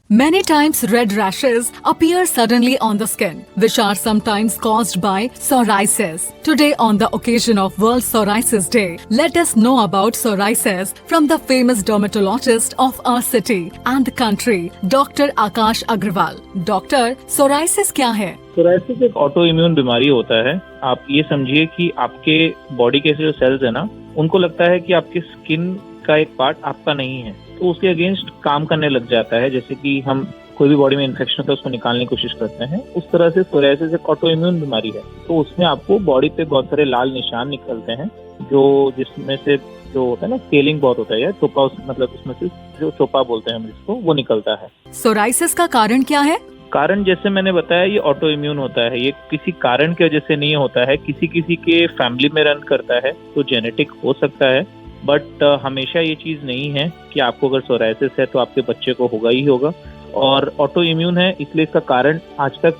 Many times red rashes appear suddenly on the skin, which are sometimes caused by psoriasis. Today on the occasion of World Psoriasis Day, let us know about psoriasis from the famous dermatologist of our city and the country, Dr. Akash Agrawal. Doctor, psoriasis क्या है? Psoriasis एक auto immune बीमारी होता है। आप ये समझिए कि आपके बॉडी के जो सेल्स है ना, उनको लगता है कि आपके स्किन का एक पार्ट आपका नहीं है, तो उसके अगेंस्ट काम करने लग जाता है। जैसे कि हम कोई भी बॉडी में इन्फेक्शन होता है उसको निकालने की कोशिश करते हैं, उस तरह से सोराइसिस एक ऑटो इम्यून बीमारी है। तो उसमें आपको बॉडी पे बहुत सारे लाल निशान निकलते हैं, जो जिसमें से जो होता है ना स्केलिंग बहुत होता है, या चोपा, मतलब उसमें से जो चोपा बोलते हैं हम जिसको, वो निकलता है। सोराइसिस का कारण क्या है? कारण जैसे मैंने बताया, ये ऑटो इम्यून होता है। ये किसी कारण की वजह से नहीं होता है, किसी किसी के फैमिली में रन करता है तो जेनेटिक हो सकता है, बट हमेशा ये चीज नहीं है कि आपको अगर सोराइसिस है तो आपके बच्चे को होगा ही होगा। और ऑटो इम्यून है, इसलिए इसका कारण आज तक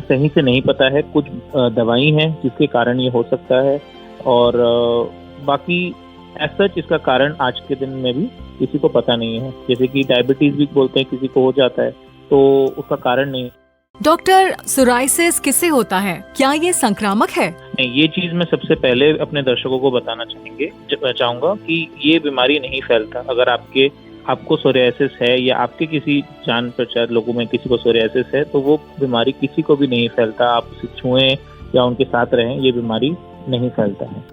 सही से नहीं पता है। कुछ दवाई हैं जिसके कारण ये हो सकता है, और बाकी एज सच इसका कारण आज के दिन में भी किसी को पता नहीं है। जैसे कि डायबिटीज भी बोलते हैं, किसी को हो जाता है तो उसका कारण नहीं। डॉक्टर, सोराइसिस किससे होता है? क्या ये संक्रामक है? नहीं, ये चीज मैं सबसे पहले अपने दर्शकों को बताना चाहूंगा कि ये बीमारी नहीं फैलता। अगर आपको सोराइसिस है या आपके किसी जान पहचान लोगों में किसी को सोराइसिस है, तो वो बीमारी किसी को भी नहीं फैलता। आप उसे छुएं या उनके साथ रहें, ये बीमारी नहीं फैलता है।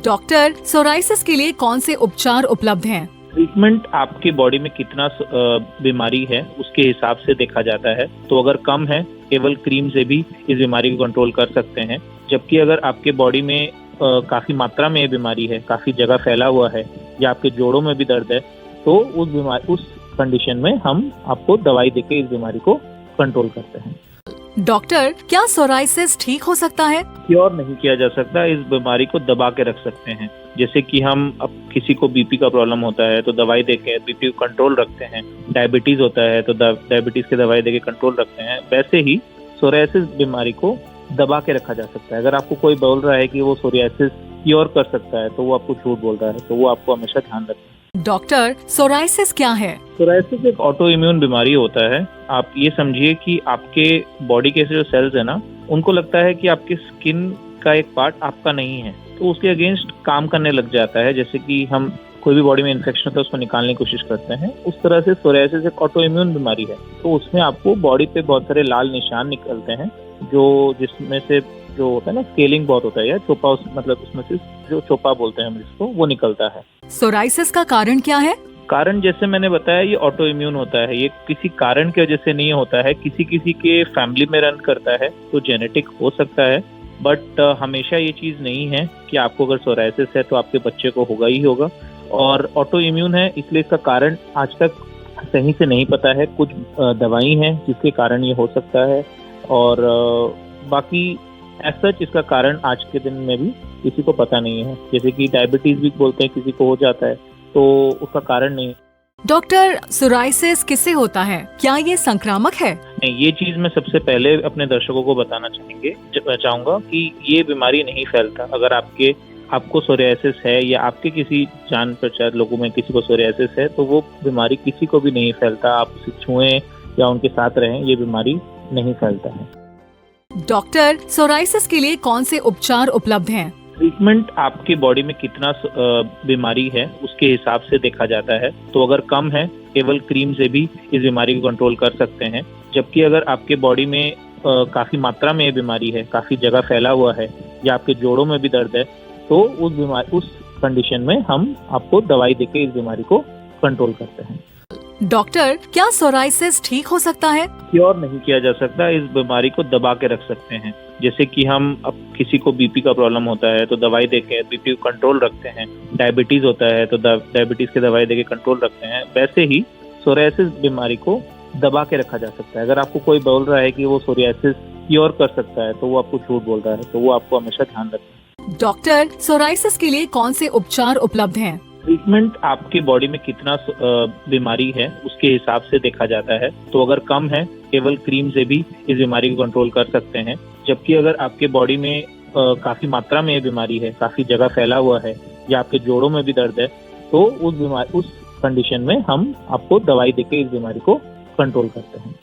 डॉक्टर, सोराइसिस के लिए कौन से उपचार उपलब्ध हैं? ट्रीटमेंट आपकी बॉडी में कितना बीमारी है उसके हिसाब से देखा जाता है। तो अगर कम है, केवल क्रीम से भी इस बीमारी को कंट्रोल कर सकते हैं। जबकि अगर आपके बॉडी में काफी मात्रा में ये बीमारी है, काफी जगह फैला हुआ है, या आपके जोड़ों में भी दर्द है, तो उस कंडीशन में हम आपको दवाई देके इस बीमारी को कंट्रोल करते हैं। डॉक्टर, क्या सोराइसिस ठीक हो सकता है? क्योर नहीं किया जा सकता, इस बीमारी को दबा के रख सकते हैं। जैसे कि हम अब किसी को बीपी का प्रॉब्लम होता है तो दवाई देके बीपी को कंट्रोल रखते हैं, डायबिटीज होता है तो डायबिटीज की दवाई देके कंट्रोल रखते हैं, वैसे ही सोराइसिस बीमारी को दबा के रखा जा सकता है। अगर आपको कोई बोल रहा है कि वो सोराइसिस क्योर कर सकता है, तो वो आपको झूठ बोल रहा है, तो वो आपको हमेशा ध्यान रखना है। डॉक्टर, सोराइसिस क्या है? सोराइसिस एक ऑटो इम्यून बीमारी होता है। आप ये समझिए कि आपके बॉडी के जो सेल्स है ना, उनको लगता है कि आपके स्किन का एक पार्ट आपका नहीं है, तो उसके अगेंस्ट काम करने लग जाता है। जैसे कि हम कोई भी बॉडी में इन्फेक्शन होता है उसको निकालने की कोशिश करते हैं, उस तरह से सोराइसिस एक ऑटो इम्यून बीमारी है। तो उसमें आपको बॉडी पे बहुत सारे लाल निशान निकलते हैं, जो जिसमें से जो होता है ना स्केलिंग बहुत होता है, या चोपा, मतलब उसमें से जो चोपा बोलते हैं हम जिसको, वो निकलता है। सोराइसिस का कारण क्या है? कारण जैसे मैंने बताया, ये ऑटो इम्यून होता है। ये किसी कारण की वजह से नहीं होता है, किसी किसी के फैमिली में रन करता है तो जेनेटिक हो सकता है, बट हमेशा ये चीज नहीं है कि आपको अगर सोराइसिस है तो आपके बच्चे को होगा ही होगा। और ऑटो इम्यून है, इसलिए इसका कारण आज तक सही से नहीं पता है। कुछ दवाई हैं जिसके कारण ये हो सकता है, और बाकी एज सच इसका कारण आज के दिन में भी किसी को पता नहीं है। जैसे कि डायबिटीज भी बोलते हैं, किसी को हो जाता है तो उसका कारण नहीं। डॉक्टर, सोराइसिस किससे होता है? क्या ये संक्रामक है? नहीं, ये चीज मैं सबसे पहले अपने दर्शकों को बताना चाहूंगा कि ये बीमारी नहीं फैलता। अगर आपको सोराइसिस है या आपके किसी जान पहचान लोगों में किसी को सोराइसिस है, तो वो बीमारी किसी को भी नहीं फैलता। आप उसे छुएं या उनके साथ रहें, ये बीमारी नहीं फैलता है। डॉक्टर, सोराइसिस के लिए कौन से उपचार उपलब्ध हैं? ट्रीटमेंट आपकी बॉडी में कितना बीमारी है उसके हिसाब से देखा जाता है। तो अगर कम है, केवल क्रीम से भी इस बीमारी को कंट्रोल कर सकते हैं। जबकि अगर आपके बॉडी में काफी मात्रा में ये बीमारी है, काफी जगह फैला हुआ है, या आपके जोड़ों में भी दर्द है, तो उस कंडीशन में हम आपको दवाई देके इस बीमारी को कंट्रोल करते हैं। डॉक्टर, क्या सोराइसिस ठीक हो सकता है? क्योर नहीं किया जा सकता, इस बीमारी को दबा के रख सकते हैं। जैसे कि हम अब किसी को बीपी का प्रॉब्लम होता है तो दवाई देके बीपी को कंट्रोल रखते हैं, डायबिटीज होता है तो डायबिटीज की दवाई देके कंट्रोल रखते हैं, वैसे ही सोराइसिस बीमारी को दबा के रखा जा सकता है। अगर आपको कोई बोल रहा है कि वो सोराइसिस क्योर कर सकता है, तो वो आपको झूठ बोल रहा है, तो वो आपको हमेशा ध्यान रखना है। डॉक्टर, सोराइसिस के लिए कौन से उपचार उपलब्ध हैं? ट्रीटमेंट आपकी बॉडी में कितना बीमारी है उसके हिसाब से देखा जाता है। तो अगर कम है, केवल क्रीम से भी इस बीमारी को कंट्रोल कर सकते हैं। जबकि अगर आपके बॉडी में काफी मात्रा में ये बीमारी है, काफी जगह फैला हुआ है, या आपके जोड़ों में भी दर्द है, तो उस कंडीशन में हम आपको दवाई देके इस बीमारी को कंट्रोल करते हैं।